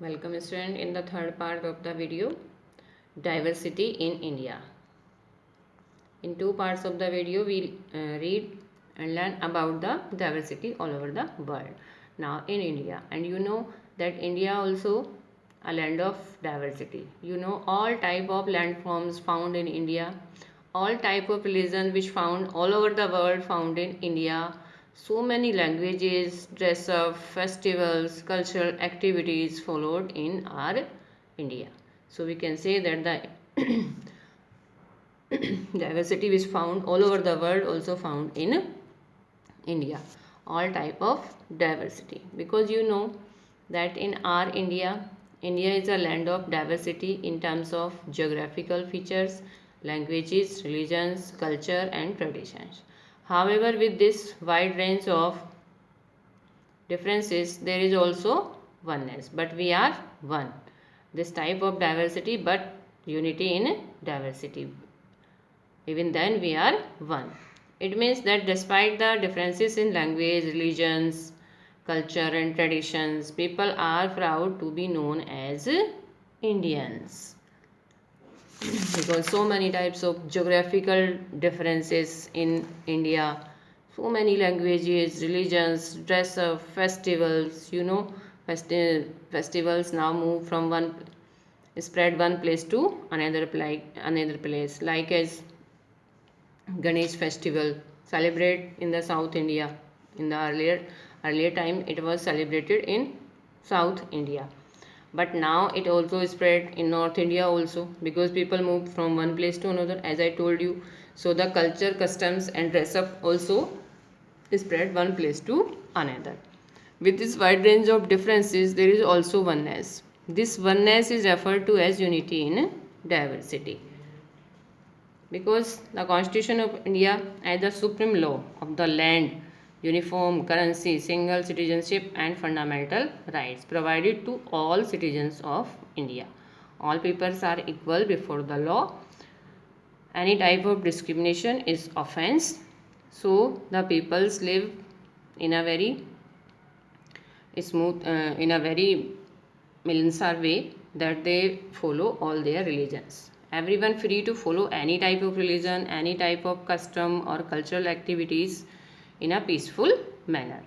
Welcome student in the third part of the video, diversity in India. In two parts of the video we'll read and learn about the diversity all over the world. Now in India, and you know that India also a land of diversity. You know all type of landforms found in India, all type of religion which found all over the world found in India. So many languages, dress up, festivals, cultural activities followed in our India. So we can say that the diversity is found all over the world, also found in India. All type of diversity, because you know that in our India is a land of diversity in terms of geographical features, languages, religions, culture and traditions. However, with this wide range of differences, there is also oneness, but we are one. This type of diversity, but unity in diversity. Even then we are one. It means that despite the differences in language, religions, culture and traditions, people are proud to be known as Indians. Because so many types of geographical differences in India, so many languages, religions, dress up, festivals, you know, festivals now move from one, spread one place to another place, like as Ganesh festival celebrate in the South India. In the earlier time it was celebrated in South India, but now it also spread in North India also, because people moved from one place to another, as I told you. So the culture, customs and dress up also spread one place to another. With this wide range of differences, there is also oneness. This oneness is referred to as unity in diversity, because the Constitution of India as the supreme law of the land, uniform currency, single citizenship and fundamental rights provided to all citizens of India. All peoples are equal before the law. Any type of discrimination is offense. So the peoples live in a very in a very Milansar way, that they follow all their religions. Everyone free to follow any type of religion, any type of custom or cultural activities in a peaceful manner.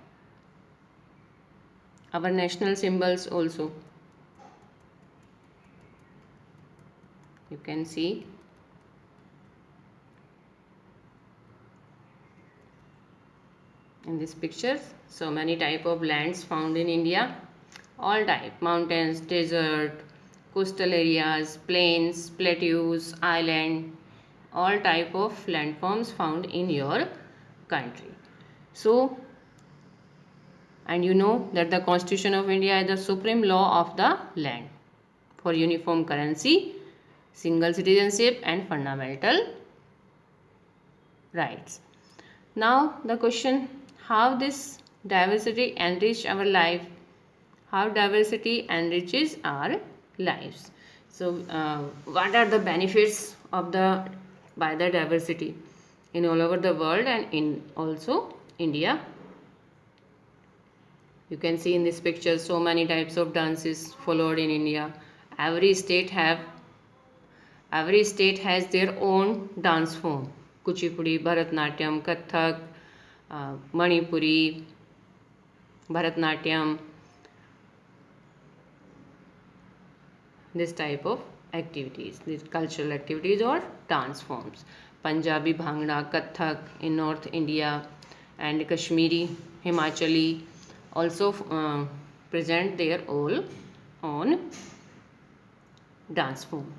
Our national symbols also, you can see in this picture. So many type of lands found in India, all type: mountains, desert, coastal areas, plains, plateaus, island, all type of landforms found in your country. So, and you know that the Constitution of India is the supreme law of the land for uniform currency, single citizenship and fundamental rights. Now the question, how this diversity enrich our life, how diversity enriches our lives. So what are the benefits of the by the diversity in all over the world and in also India? You can see in this picture so many types of dances followed in India. Every state has their own dance form: Kuchipudi, Bharatnatyam, Kathak, Manipuri, Bharatnatyam, this type of activities, these cultural activities or dance forms. Punjabi Bhangra, Kathak in North India, and Kashmiri, Himachali also present their all own dance form.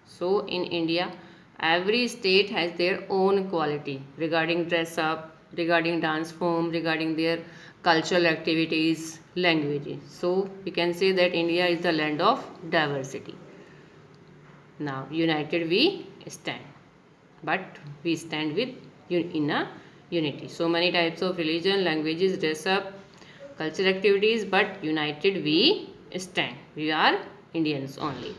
So in India, every state has their own quality regarding dress up, regarding dance form, regarding their cultural activities, languages. So we can say that India is the land of diversity. Now united we stand, but we stand with in a unity. So many types of religion, languages, dress up, cultural activities, but united we stand. We are Indians only.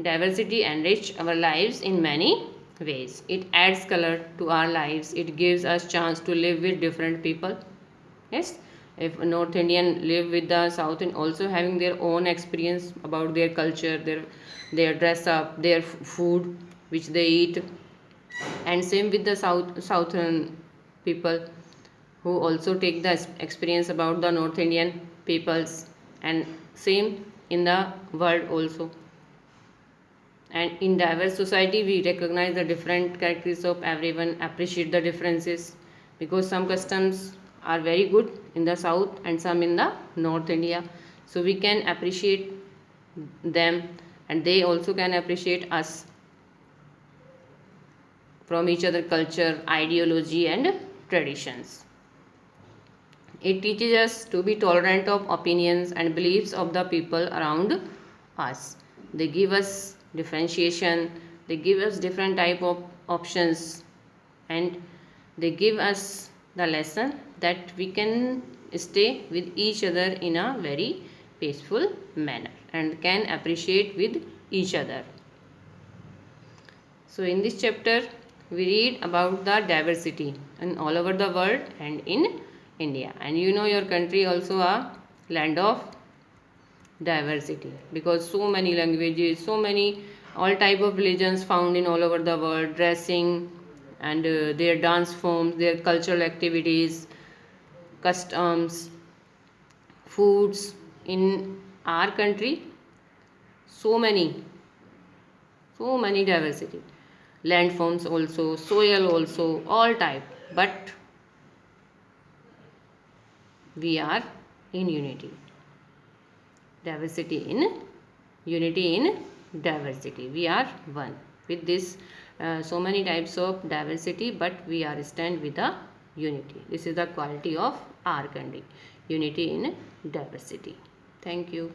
Diversity enrich our lives in many ways. It adds color to our lives. It gives us chance to live with different people. Yes, if North Indian live with the South and also having their own experience about their culture, their dress up, their food which they eat, and same with the southern people who also take the experience about the North Indian peoples, and same in the world also. And in diverse society we recognize the different characteristics of everyone, appreciate the differences, because some customs are very good in the south and some in the North India, so we can appreciate them and they also can appreciate us from each other culture, ideology and traditions. It teaches us to be tolerant of opinions and beliefs of the people around us. They give us differentiation, they give us different type of options, and they give us the lesson that we can stay with each other in a very peaceful manner and can appreciate with each other. So in this chapter we read about the diversity in all over the world and in India. And you know your country also a land of diversity, because so many languages, so many all type of religions found in all over the world, dressing and their dance forms, their cultural activities, customs, foods in our country, so many diversity, landforms also, soil also, all type, but we are in unity. Diversity in unity in diversity. We are one. With this, so many types of diversity, but we are stand with the unity. This is the quality of our country. Unity in diversity. Thank you.